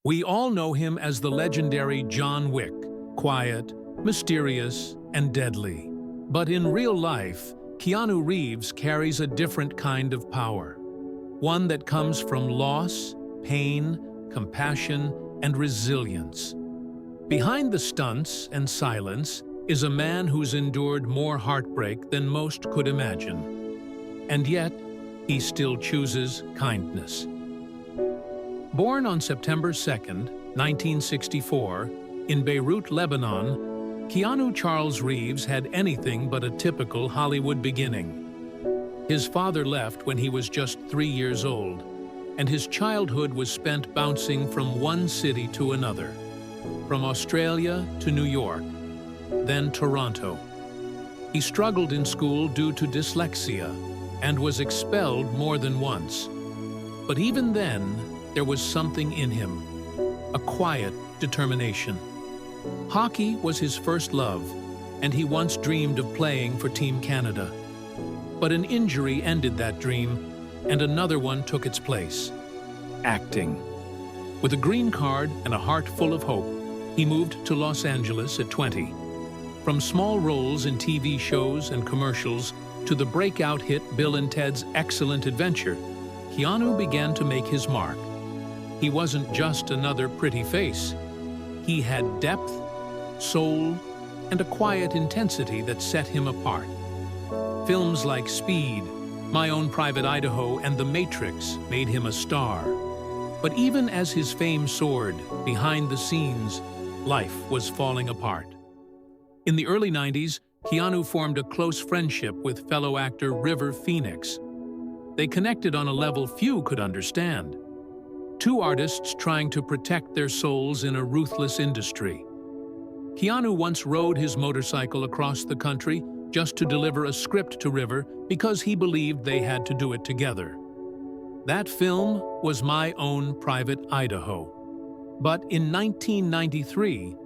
We all know him as the legendary John Wick, quiet, mysterious, and deadly. But in real life, Keanu Reeves carries a different kind of power. One that comes from loss, pain, compassion, and resilience. Behind the stunts and silence is a man who's endured more heartbreak than most could imagine. And yet, he still chooses kindness. Born on September 2, 1964, in Beirut, Lebanon, Keanu Charles Reeves had anything but a typical Hollywood beginning. His father left when he was just 3 years old, and his childhood was spent bouncing from one city to another, from Australia to New York, then Toronto. He struggled in school due to dyslexia and was expelled more than once. But even then, there was something in him, a quiet determination. Hockey was his first love, and he once dreamed of playing for Team Canada. But an injury ended that dream, and another one took its place: acting. With a green card and a heart full of hope, he moved to Los Angeles at 20. From small roles in TV shows and commercials to the breakout hit Bill and Ted's Excellent Adventure, Keanu began to make his mark. He wasn't just another pretty face. He had depth, soul, and a quiet intensity that set him apart. Films like Speed, My Own Private Idaho, and The Matrix made him a star. But even as his fame soared, behind the scenes, life was falling apart. In the early 90s, Keanu formed a close friendship with fellow actor River Phoenix. They connected on a level few could understand. Two artists trying to protect their souls in a ruthless industry. Keanu once rode his motorcycle across the country just to deliver a script to River because he believed they had to do it together. That film was My Own Private Idaho. But in 1993,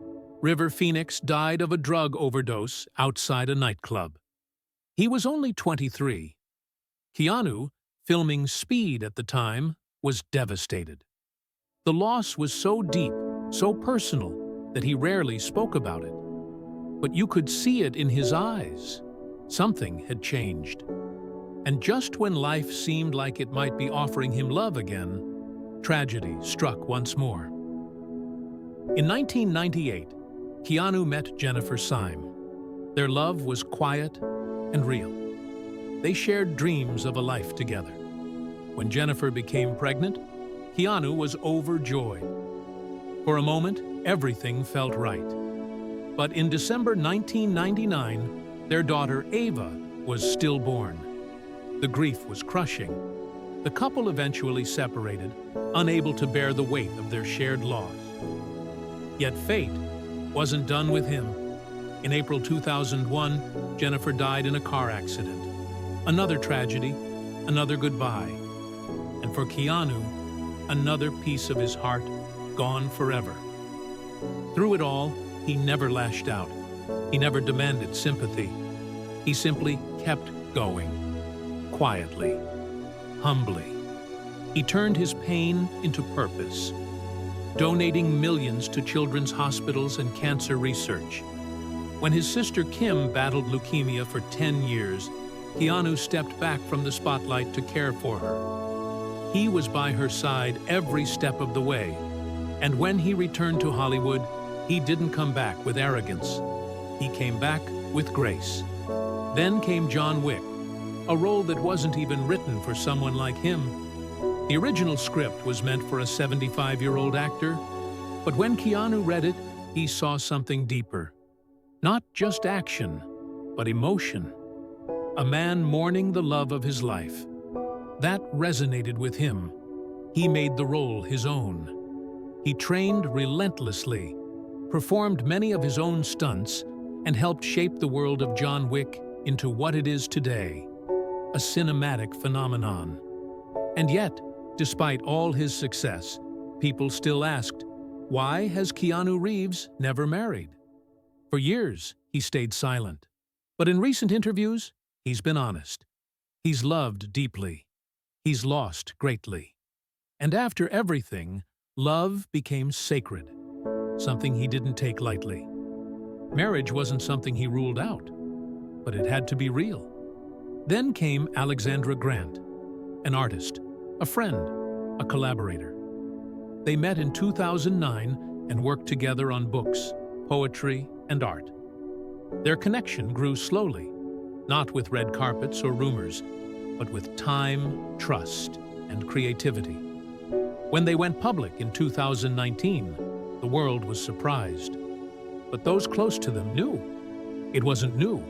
River Phoenix died of a drug overdose outside a nightclub. He was only 23. Keanu, filming Speed at the time, was devastated. The loss was so deep, so personal, that he rarely spoke about it. But you could see it in his eyes. Something had changed. And just when life seemed like it might be offering him love again, tragedy struck once more. In 1998, Keanu met Jennifer Syme. Their love was quiet and real. They shared dreams of a life together. When Jennifer became pregnant, Keanu was overjoyed. For a moment, everything felt right. But in December 1999, their daughter Ava was stillborn. The grief was crushing. The couple eventually separated, unable to bear the weight of their shared loss. Yet fate wasn't done with him. In April 2001, Jennifer died in a car accident. Another tragedy, another goodbye. And for Keanu, another piece of his heart gone forever. Through it all, he never lashed out. He never demanded sympathy. He simply kept going, quietly, humbly. He turned his pain into purpose, donating millions to children's hospitals and cancer research. When his sister Kim battled leukemia for 10 years, Keanu stepped back from the spotlight to care for her. He was by her side every step of the way, and when he returned to Hollywood, he didn't come back with arrogance. He came back with grace. Then came John Wick, a role that wasn't even written for someone like him. The original script was meant for a 75-year-old actor, but when Keanu read it, he saw something deeper. Not just action, but emotion. A man mourning the love of his life. That resonated with him. He made the role his own. He trained relentlessly, performed many of his own stunts, and helped shape the world of John Wick into what it is today, a cinematic phenomenon. And yet, despite all his success, people still asked, why has Keanu Reeves never married? For years, he stayed silent. But in recent interviews, he's been honest. He's loved deeply. He's lost greatly. And after everything, Love became sacred, something he didn't take lightly. Marriage wasn't something he ruled out, but it had to be real. Then came Alexandra Grant, an artist, a friend, a collaborator. They met in 2009 and worked together on books, poetry, and art. Their connection grew slowly, not with red carpets or rumors, but with time, trust, and creativity. When they went public in 2019, the world was surprised. But those close to them knew. It wasn't new,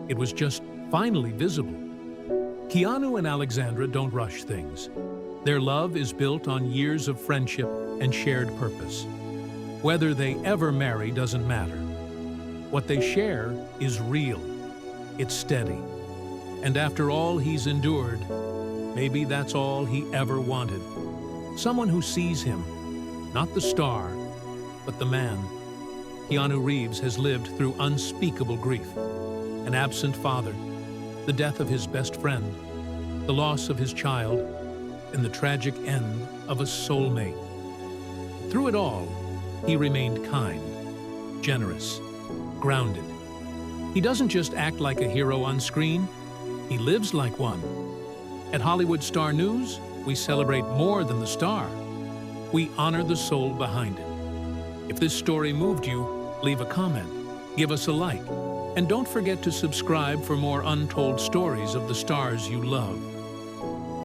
it was just finally visible. Keanu and Alexandra don't rush things. Their love is built on years of friendship and shared purpose. Whether they ever marry doesn't matter. What they share is real. It's steady. And after all he's endured, maybe that's all he ever wanted. Someone who sees him, not the star, but the man. Keanu Reeves has lived through unspeakable grief. An absent father, the death of his best friend, the loss of his child, and the tragic end of a soulmate. Through it all, he remained kind, generous, grounded. He doesn't just act like a hero on screen, he lives like one. At Hollywood Star News, we celebrate more than the star. We honor the soul behind it. If this story moved you, leave a comment, give us a like, and don't forget to subscribe for more untold stories of the stars you love.